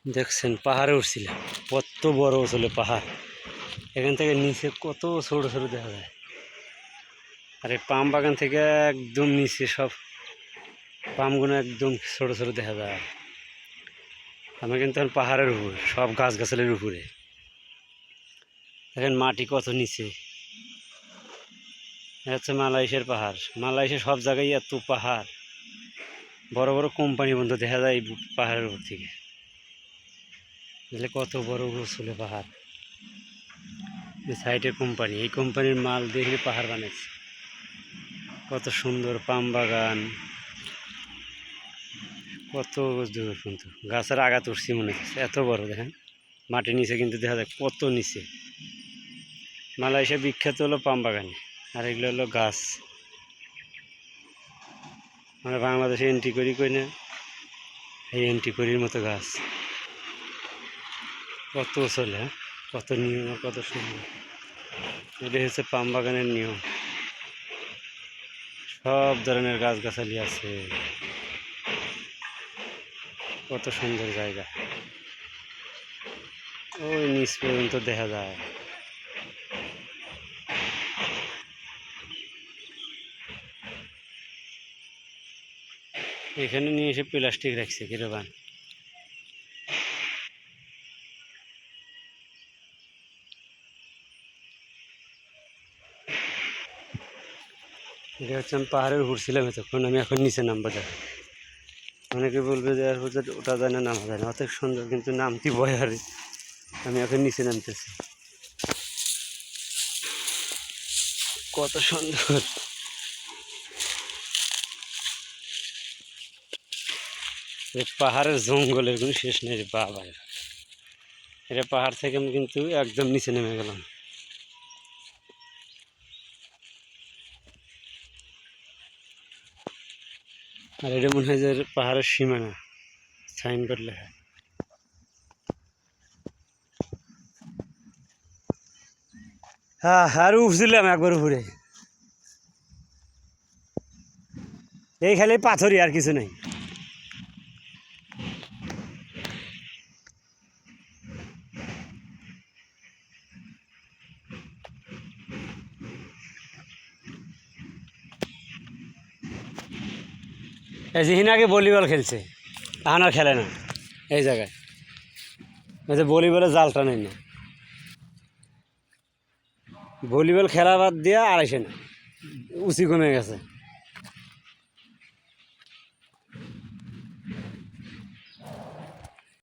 দেখছেন পাহাড়ে উঠছিলাম, কত বড় আসলে পাহাড়। এখান থেকে নিচে কত ছোট ছোট দেখা যায়। আর এই পাম বাগান থেকে একদম নিচে সব পামগুলো একদম ছোট ছোট দেখা যায়। আমি কিন্তু এখন পাহাড়ের উপর, সব গাছগাছালির উপরে। দেখেন মাটি কত নিচে। এটা হচ্ছে মালয়েশিয়ার পাহাড়। মালয়েশিয়ার সব জায়গায় এত পাহাড়, বড় বড় কোম্পানি বন্ধ দেখা যায় এই পাহাড়ের উপর থেকে। কত বড় আসলে পাহাড়। সাইডের কোম্পানি, এই কোম্পানির মাল দিয়ে পাহাড় বানাইছে। কত সুন্দর পাম বাগান, কত দূর কিন্তু গাছের আঘাত উঠছি মনে হচ্ছে, এত বড়। দেখেন মাটির নিচে কিন্তু দেখা যায় কত নিচে। মালয়েশিয়া বিখ্যাত হলো পাম বাগানে, আর এগুলো হলো গাছ। আমরা বাংলাদেশে এন্ট্রি করি কই না, এই এন্ট্রি করির মতো গাছ। কত চলে, হ্যাঁ, কত নিয়ম, কত সুন্দর। এটা হচ্ছে পাম বাগানের নিয়ম। সব ধরনের গাছগাছালি আছে, কত সুন্দর জায়গা। ওই নিচ পর্যন্ত দেখা যায়। এখানে নিয়ে এসে প্লাস্টিক রাখছে কিরবান। এটা হচ্ছে আমি পাহাড়ের উপর ছিলাম এতক্ষণ, আমি এখন নিচে নামবো। দেখ অনেকে বলবে যে ওটা যায় না, নামা যায় না, অত সুন্দর, কিন্তু নামতে ভয়। আর আমি এখন নিচে নামতেছি, কত সুন্দর। পাহাড়ের জঙ্গলের কোনো শেষ নেই রে বাবা। এটা পাহাড় থেকে আমি কিন্তু একদম নিচে নেমে গেলাম। আর এটা মনে হয় যে পাহাড়ের সীমানা, সাইনবোর্ড লেখা। হ্যাঁ, আর উঠছিলাম একবার উপরে। এই খালি পাথরই, আর কিছু নেই। এই আগে ভলিবল খেলছে, এখন আর খেলে না এই জায়গায়। ওই যে ভলিবলের জালটা নেই না, ভলিবল খেলা বাদ দিয়ে আর আসে না, উঁচি কমে গেছে।